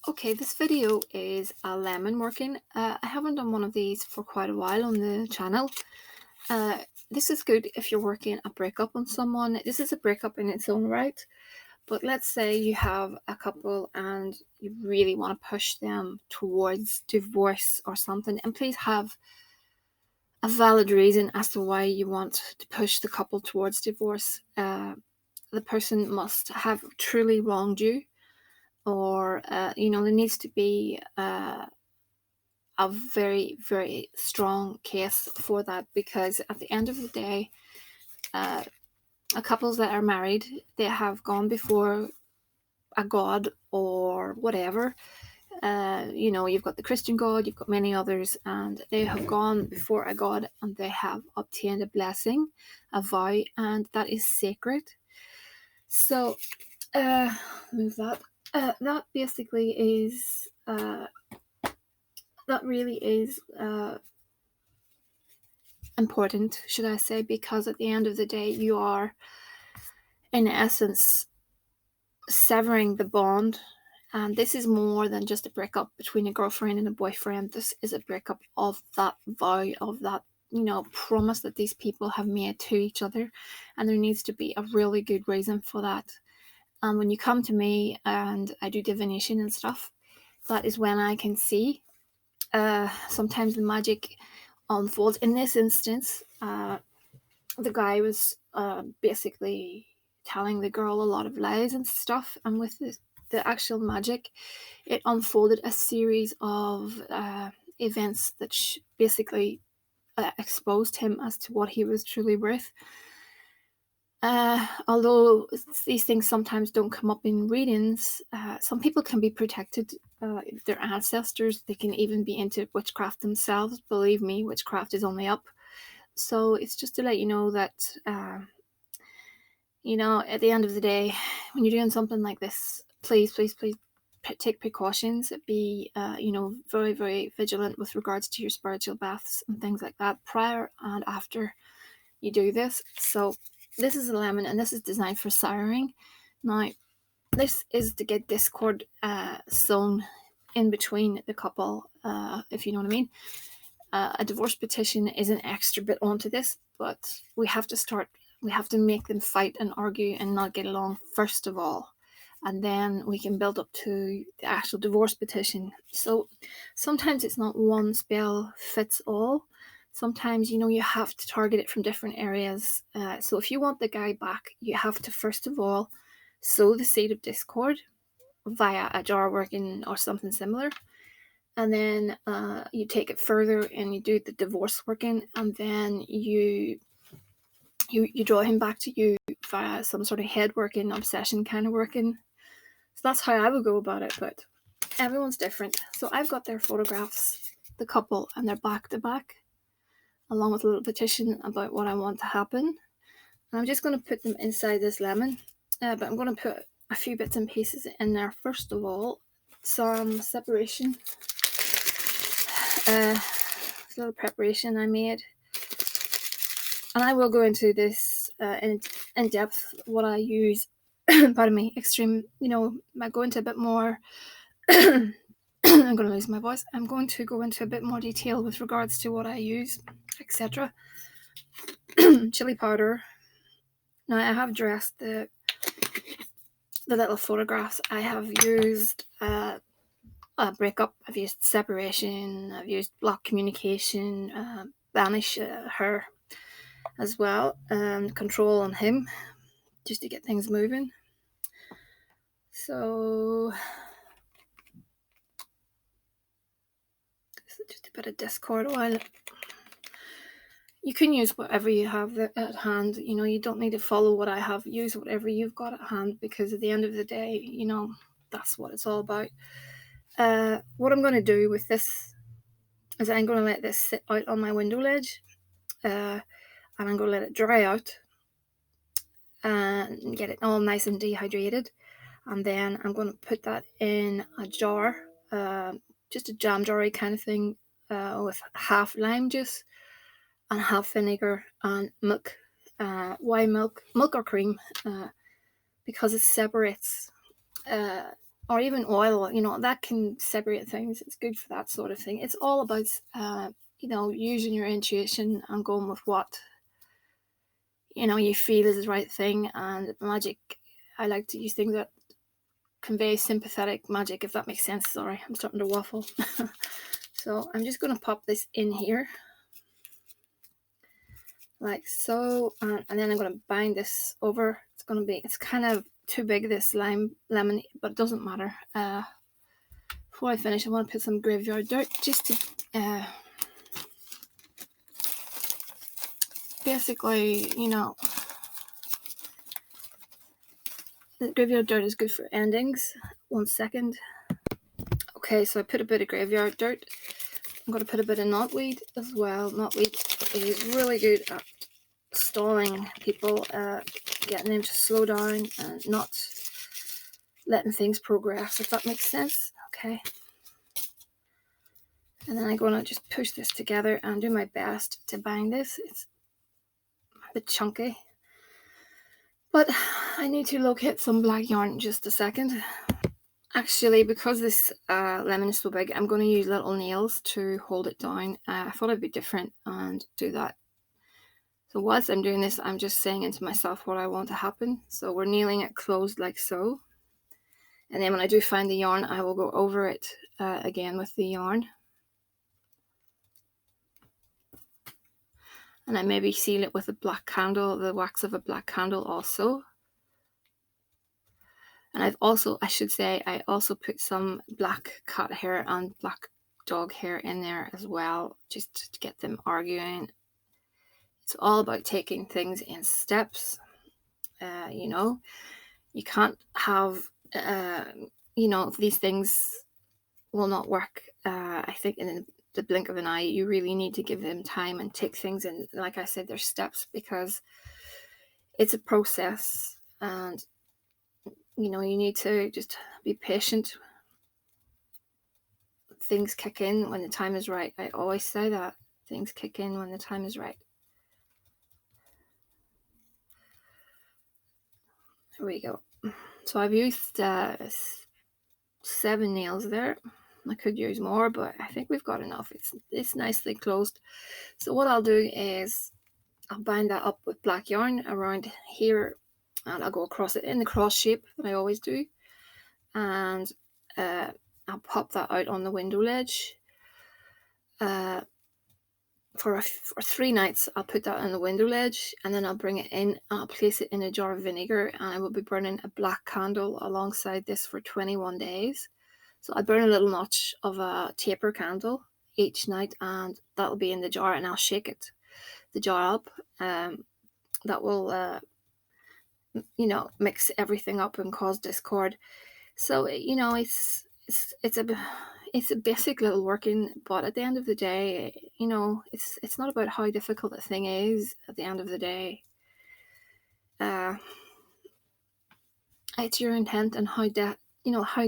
Okay, this video is a lemon working. I haven't done one of these for quite a while on the channel. Uh, this is good if you're working a breakup on someone. This is a breakup in its own right, but let's say you have a couple and you really want to push them towards divorce or something, and please have a valid reason as to why you want to push the couple towards divorce. The person must have truly wronged you, or there needs to be a very, very strong case for that, because at the end of the day, uh, couples that are married, they have gone before a god or whatever. You've got the Christian God, you've got many others, and they have gone before a god and they have obtained a blessing, a vow, and that is sacred. So, move that. That basically is. That really is important, should I say, because at the end of the day, you are, in essence, severing the bond. And this is more than just a breakup between a girlfriend and a boyfriend. This is a breakup of that vow, of that, promise that these people have made to each other. And there needs to be a really good reason for that. And when you come to me and I do divination and stuff, that is when I can see sometimes the magic unfolds. In this instance, the guy was basically telling the girl a lot of lies and stuff, and with the actual magic, it unfolded a series of events that basically exposed him as to what he was truly worth. Although these things sometimes don't come up in readings, some people can be protected. Their ancestors, they can even be into witchcraft themselves. Believe me, witchcraft is on the up. So it's just to let you know that, at the end of the day, when you're doing something like this, please take precautions. Be, very, very vigilant with regards to your spiritual baths and things like that prior and after you do this. So this is a lemon, and this is designed for siring. Now, this is to get discord sown in between the couple, if you know what I mean. A divorce petition is an extra bit onto this, but we have to make them fight and argue and not get along first of all, and then we can build up to the actual divorce petition. So sometimes it's not one spell fits all. Sometimes, you have to target it from different areas. So if you want the guy back, you have to first of all sow the seed of discord via a jar working or something similar. And then you take it further and you do the divorce working, and then you draw him back to you via some sort of head working, obsession kind of working. So that's how I would go about it, but everyone's different. So I've got their photographs, the couple, and they're back to back, along with a little petition about what I want to happen. And I'm just going to put them inside this lemon, but I'm going to put a few bits and pieces in there. First of all, some separation. A little preparation I made, and I will go into this in depth what I use. Pardon me, extreme. I go into a bit more. I'm going to lose my voice. I'm going to go into a bit more detail with regards to what I use, etc. Chili powder. Now I have dressed the little photographs. I have used a breakup. I've used separation. I've used block communication. Banish her as well, and control on him, just to get things moving. So just a bit of discord oil. You can use whatever you have at hand. You don't need to follow what I have. Use whatever you've got at hand, because at the end of the day, that's what it's all about. What I'm going to do with this is I'm going to let this sit out on my window ledge, and I'm going to let it dry out and get it all nice and dehydrated. And then I'm going to put that in a jar, just a jam jarry kind of thing, with half lime juice and half vinegar and milk. Why milk? Milk or cream? Because it separates or even oil, that can separate things. It's good for that sort of thing. It's all about, using your intuition and going with what, you feel is the right thing. And magic, I like to use things that convey sympathetic magic, if that makes sense. Sorry, I'm starting to waffle. So I'm just going to pop this in here like so, and then I'm going to bind this over. It's kind of too big, this lemon, but it doesn't matter. Before I finish, I want to put some graveyard dirt just to basically, the graveyard dirt is good for endings. 1 second. Okay, so I put a bit of graveyard dirt. I'm going to put a bit of knotweed as well. Knotweed is really good at stalling people, getting them to slow down and not letting things progress, if that makes sense. Okay. And then I'm going to just push this together and do my best to bind this. It's a bit chunky, but I need to locate some black yarn in just a second. Actually, because this lemon is so big, I'm going to use little nails to hold it down. I thought I'd be different and do that. So whilst I'm doing this, I'm just saying into myself what I want to happen. So we're nailing it closed like so. And then when I do find the yarn, I will go over it again with the yarn. And I maybe seal it with a black candle, the wax of a black candle also. And I also put some black cat hair and black dog hair in there as well, just to get them arguing. It's all about taking things in steps. You can't have, these things will not work, I think, in the blink of an eye. You really need to give them time and take things in, like I said, there's steps, because it's a process, and you need to just be patient. Things kick in when the time is right. I always say that. Things kick in when the time is right. There we go. So I've used 7 nails there. I could use more, but I think we've got enough. It's nicely closed. So what I'll do is I'll bind that up with black yarn around here, and I'll go across it in the cross shape that I always do, and I'll pop that out on the window ledge. For 3 nights, I'll put that on the window ledge, and then I'll bring it in and I'll place it in a jar of vinegar, and I will be burning a black candle alongside this for 21 days. So I burn a little notch of a taper candle each night, and that'll be in the jar, and I'll shake the jar up. That will mix everything up and cause discord. So it's a basic little working, but at the end of the day, it's not about how difficult the thing is. At the end of the day, it's your intent and how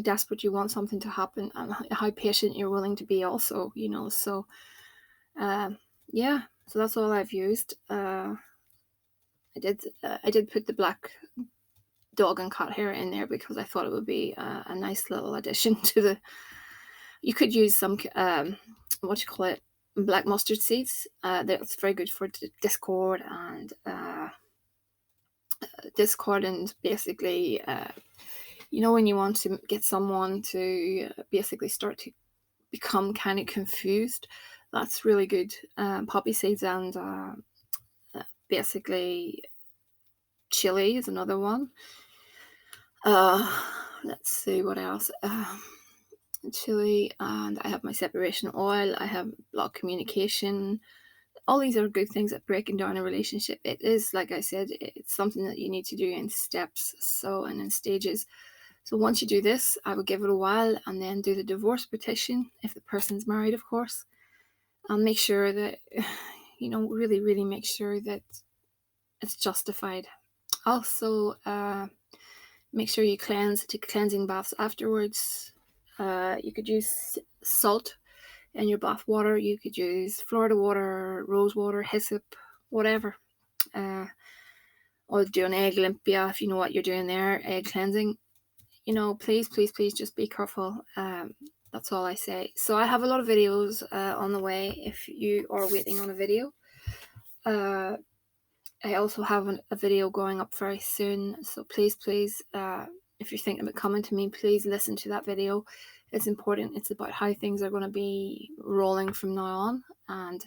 desperate you want something to happen, and how patient you're willing to be also. So yeah, so that's all I've used. I did put the black dog and cat hair in there because I thought it would be a nice little addition to the. You could use some black mustard seeds. That's very good for discord and basically, when you want to get someone to basically start to become kind of confused, that's really good. Poppy seeds and basically chili is another one. Let's see what else. Chili, and I have my separation oil. I have block communication. All these are good things at breaking down a relationship. It is, like I said, it's something that you need to do in steps, and in stages. So once you do this, I would give it a while and then do the divorce petition if the person's married, of course, and make sure that really, really make sure that it's justified. Also, make sure you take cleansing baths afterwards. You could use salt in your bath water. You could use Florida water, rose water, hyssop, whatever. Or do an egg limpia if you know what you're doing there, egg cleansing. please, please, please just be careful. That's all I say. So I have a lot of videos on the way if you are waiting on a video. I also have a video going up very soon. So please, please, if you're thinking about coming to me, please listen to that video. It's important. It's about how things are going to be rolling from now on. And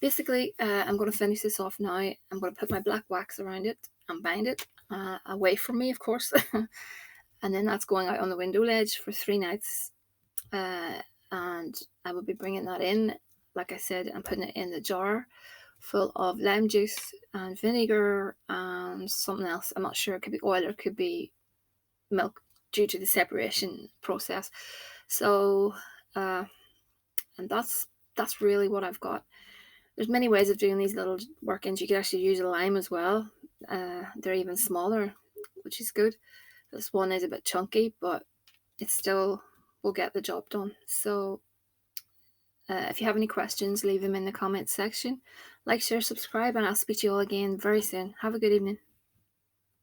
basically, I'm going to finish this off now. I'm going to put my black wax around it and bind it away from me, of course. And then that's going out on the window ledge for 3 nights. And I will be bringing that in, like I said, and putting it in the jar full of lime juice and vinegar and something else. I'm not sure. It could be oil or it could be milk due to the separation process. So, and that's really what I've got. There's many ways of doing these little work-ins. You could actually use a lime as well. They're even smaller, which is good. This one is a bit chunky, but it still will get the job done. So if you have any questions, leave them in the comments section. Like, share, subscribe, and I'll speak to you all again very soon. Have a good evening.